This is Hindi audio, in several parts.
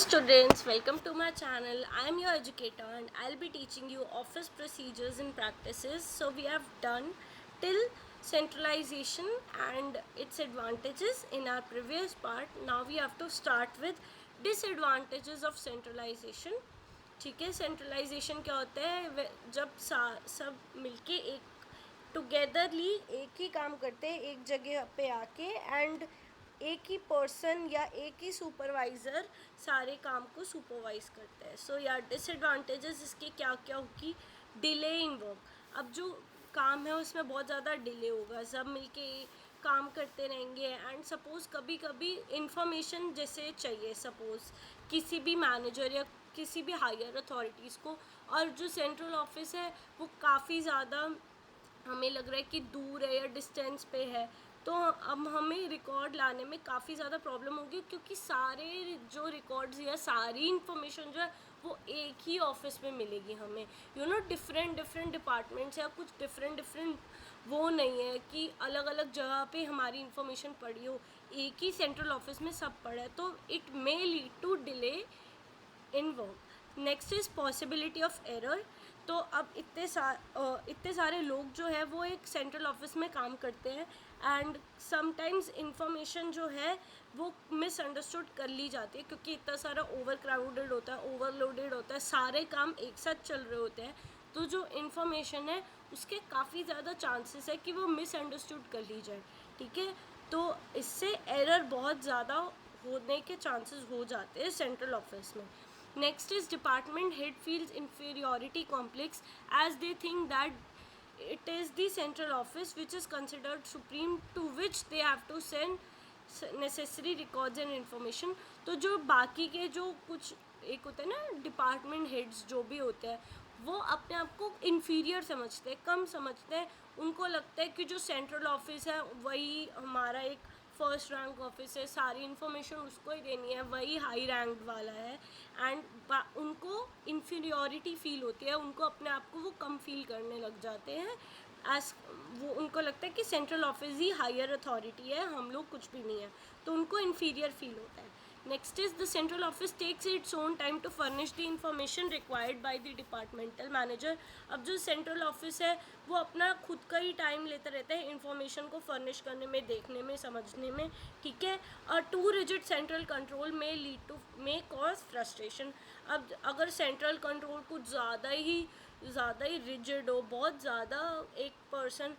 students, welcome to my channel. I am your educator and I'll be teaching you office procedures and practices. So we have done till centralization and its advantages in our previous part. Now we have to start with disadvantages of centralization. ठीक है, सेंट्रलाइजेशन क्या होता है? जब सब मिलके एक टुगेदरली एक ही काम करते हैं एक जगह पे आके, एंड एक ही पर्सन या एक ही सुपरवाइज़र सारे काम को सुपरवाइज करते हैं. सो या डिसएडवांटेजेस इसके क्या क्या होगी? Delay in work. अब जो काम है उसमें बहुत ज़्यादा डिले होगा, सब मिलके काम करते रहेंगे. एंड सपोज़ कभी कभी इंफॉर्मेशन जैसे चाहिए, सपोज़ किसी भी मैनेजर या किसी भी हायर अथॉरिटीज़ को, और जो सेंट्रल ऑफिस है वो काफ़ी ज़्यादा हमें लग रहा है कि दूर है या डिस्टेंस पे है, तो अब हमें रिकॉर्ड लाने में काफ़ी ज़्यादा प्रॉब्लम होगी, क्योंकि सारे जो रिकॉर्ड्स या सारी इन्फॉर्मेशन जो है वो एक ही ऑफिस में मिलेगी हमें. डिफरेंट डिपार्टमेंट्स या कुछ डिफरेंट वो नहीं है कि अलग अलग जगह पे हमारी इन्फॉर्मेशन पड़ी हो, एक ही सेंट्रल ऑफिस में सब पड़ा है, तो it may lead to delay in work. Next is possibility of error. तो अब इतने सारे लोग जो है वो एक सेंट्रल ऑफिस में काम करते हैं, एंड समटाइम्स इंफॉर्मेशन जो है वो मिसअंडरस्टूड कर ली जाती है, क्योंकि इतना सारा ओवर क्राउडेड होता है, ओवरलोडेड होता है, सारे काम एक साथ चल रहे होते हैं, तो जो इन्फॉर्मेशन है उसके काफ़ी ज़्यादा चांसेस है कि वो मिसअंडरस्टूड कर ली जाए. ठीक है, तो इससे एरर बहुत ज़्यादा होने के चांसेस हो जाते हैं सेंट्रल ऑफिस में. Next is department head feels inferiority complex as they think that it is the central office which is considered supreme, to which they have to send necessary records and information. तो जो बाकी के जो कुछ एक होते हैं ना डिपार्टमेंट हेड्स जो भी होते हैं, वो अपने आप को इन्फीरियर समझते हैं, कम समझते हैं. उनको लगता है कि जो सेंट्रल ऑफिस है वही हमारा एक फर्स्ट रैंक ऑफिस है, सारी इन्फॉर्मेशन उसको ही देनी है, वही हाई रैंक वाला है, एंड उनको इन्फीरियॉरिटी फील होती है, उनको अपने आप को वो कम फील करने लग जाते हैं. एज वो उनको लगता है कि सेंट्रल ऑफिस ही हायर अथॉरिटी है, हम लोग कुछ भी नहीं है, तो उनको इन्फीरियर फील होता है. Next is the central office takes its own time to furnish the information required by the departmental manager. अब जो सेंट्रल ऑफिस है वो अपना खुद का ही टाइम लेता रहता है इन्फॉर्मेशन को फर्निश करने में, देखने में, समझने में. ठीक है, और टू रिजिड सेंट्रल कंट्रोल में lead to may cause frustration. अब अगर सेंट्रल कंट्रोल कुछ ज़्यादा ही रिजिड हो, बहुत ज़्यादा एक पर्सन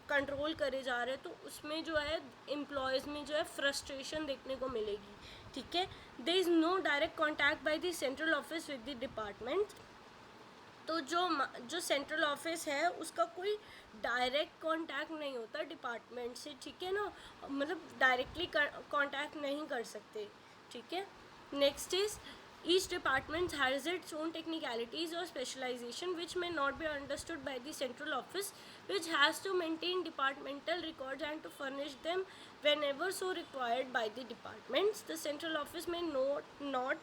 कंट्रोल करे जा रहे हैं, तो उसमें जो है एम्प्लॉयज़ में जो है फ्रस्ट्रेशन देखने को मिलेगी. ठीक है, there is no direct contact by the central office with the department. तो जो सेंट्रल ऑफिस है उसका कोई डायरेक्ट कांटेक्ट नहीं होता डिपार्टमेंट से. ठीक है ना, मतलब डायरेक्टली कांटेक्ट नहीं कर सकते. ठीक है, next is each department has its own technicalities or specialization which may not be understood by the central office, which has to maintain departmental records and to furnish them whenever so required by the departments. The central office may not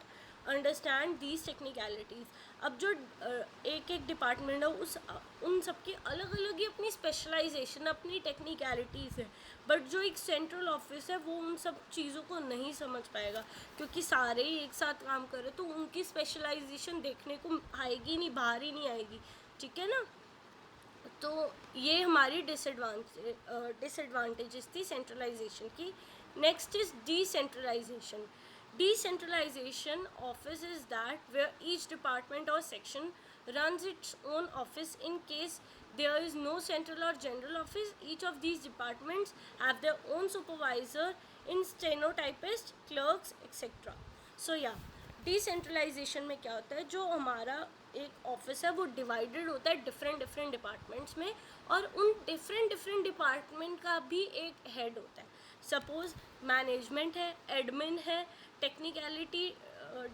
understand these technicalities. अब जो एक एक डिपार्टमेंट है उन सब की अलग अलग ही अपनी स्पेशलाइजेशन, अपनी टेक्निकलिटीज़ है, बट जो एक सेंट्रल ऑफिस है वो उन सब चीज़ों को नहीं समझ पाएगा, क्योंकि सारे ही एक साथ काम कर रहे, तो उनकी स्पेशलाइजेशन देखने को आएगी नहीं, बाहर ही नहीं आएगी. ठीक है ना, तो ये हमारी डिसएडवांटेजेस थी सेंट्रलाइजेशन की. Next is decentralization. Decentralization office is that where each department or section runs its own office. In case there is no central or general office, each of these departments have their own supervisor in stenotypist, clerks, etc. So yeah, decentralization में क्या होता है, जो हमारा एक ऑफिस है वो डिवाइडेड होता है डिफरेंट डिपार्टमेंट्स में, और उन डिफरेंट डिपार्टमेंट का भी एक हेड होता है. सपोज़ मैनेजमेंट है, एडमिन है, टेक्निकलिटी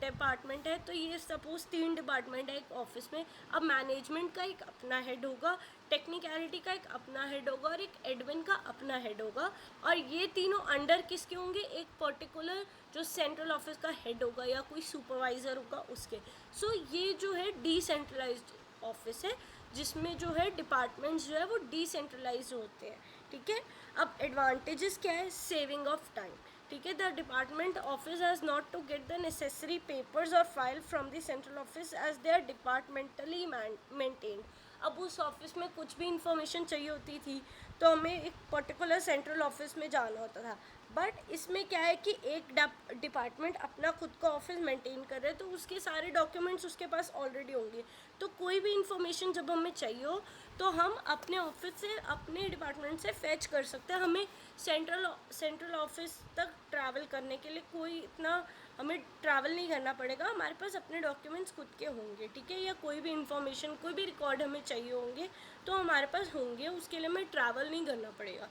डिपार्टमेंट है, तो ये सपोज़ 3 डिपार्टमेंट है एक ऑफिस में. अब मैनेजमेंट का एक अपना हेड होगा, टेक्निकलिटी का एक अपना हेड होगा, और एक एडमिन का अपना हेड होगा, और ये तीनों अंडर किसके होंगे? एक पर्टिकुलर जो सेंट्रल ऑफिस का हेड होगा या कोई सुपरवाइज़र होगा उसके. सो ये जो है डिसेंट्रलाइज्ड ऑफिस है, जिसमें जो है डिपार्टमेंट्स जो है वो डिसेंट्रलाइज होते हैं. ठीक है, अब एडवांटेजेस क्या है? Saving of time. ठीक है, the department office has not to get the necessary papers और file from the central office as they are departmentally maintained. अब उस ऑफिस में कुछ भी इंफॉर्मेशन चाहिए होती थी तो हमें एक पर्टिकुलर सेंट्रल ऑफिस में जाना होता था। बट इसमें क्या है कि एक डिपार्टमेंट अपना खुद का ऑफिस मेंटेन कर रहे हैं, तो उसके सारे डॉक्यूमेंट्स उसके पास ऑलरेडी होंगे। तो कोई भी इंफॉर्मेशन जब हमें चाहिए हो तो हम अपने ऑफिस से, अपने डिपार्टमेंट से फैच कर सकते हैं। हमें सेंट्रल ऑफिस तक ट्रैवल करने के लिए कोई इतना हमें ट्रैवल नहीं करना पड़ेगा। हमारे पास अपने डॉक्यूमेंट्स खुद के होंगे, ठीक है, या कोई भी इंफॉर्मेशन, कोई भी रिकॉर्ड हमें चाहिए होंगे तो हमारे पास होंगे, उसके लिए हमें ट्रैवल नहीं करना पड़ेगा।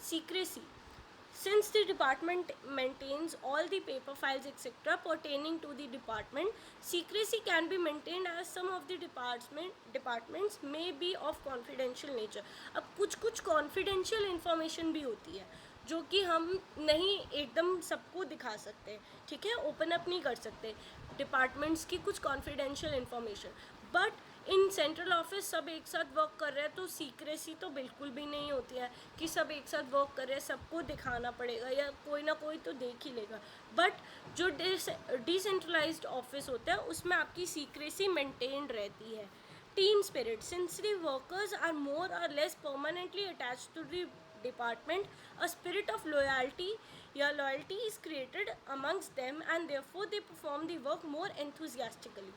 Secrecy, since the department maintains all the paper files etc. pertaining to the department, secrecy can be maintained as some of the departments may be of confidential nature. अब कुछ confidential information भी होती है जो कि हम नहीं एकदम सबको दिखा सकते, ठीक है, ओपन अप नहीं कर सकते डिपार्टमेंट्स की कुछ confidential information. But in central office सब एक साथ वर्क कर रहे हैं तो सीक्रेसी तो बिल्कुल भी नहीं होती है कि सब एक साथ वर्क कर रहे हैं, सबको दिखाना पड़ेगा या कोई ना कोई तो देख ही लेगा। बट जो डिसेंट्रलाइज्ड ऑफिस होता है उसमें आपकी सीक्रेसी मेंटेन्ड रहती है। Team spirit, since the workers are more और less permanently attached to the department, a spirit of loyalty is created amongst them and therefore they perform the work more enthusiastically.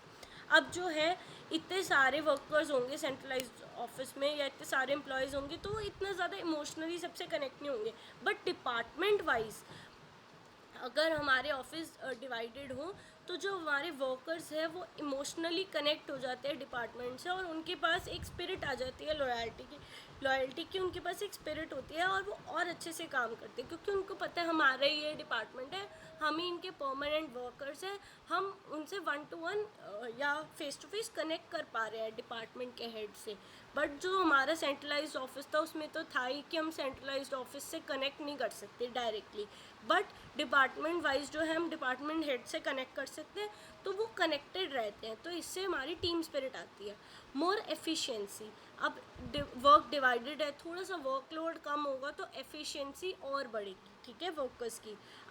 अब जो है इतने सारे वर्कर्स होंगे सेंट्रलाइज्ड ऑफिस में या इतने सारे एम्प्लॉयज़ होंगे तो इतना ज़्यादा इमोशनली सबसे कनेक्ट नहीं होंगे। बट डिपार्टमेंट वाइज अगर हमारे ऑफिस डिवाइडेड हो तो जो हमारे वर्कर्स हैं वो इमोशनली कनेक्ट हो जाते हैं डिपार्टमेंट से और उनके पास एक स्पिरिट आ जाती है लॉयल्टी की उनके पास एक स्पिरिट होती है और वो और अच्छे से काम करते हैं क्योंकि उनको पता है हमारा ये डिपार्टमेंट है, हम ही इनके परमानेंट वर्कर्स हैं, हम उनसे 1-to-1 या फेस टू फेस कनेक्ट कर पा रहे हैं डिपार्टमेंट के हेड से। बट जो हमारा सेंट्रलाइज्ड ऑफिस था उसमें तो था ही कि हम सेंट्रलाइज्ड ऑफिस से कनेक्ट नहीं कर सकते डायरेक्टली, बट डिपार्टमेंट वाइज जो है हम डिपार्टमेंट हेड से कनेक्ट कर सकते हैं तो वो कनेक्टेड रहते हैं, तो इससे हमारी टीम स्पिरिट आती है। मोर एफिशिएंसी, अब वर्क डिवाइडेड है, थोड़ा सा वर्कलोड कम होगा तो एफिशिएंसी और बढ़ेगी, ठीक है, वर्कर्स की। अब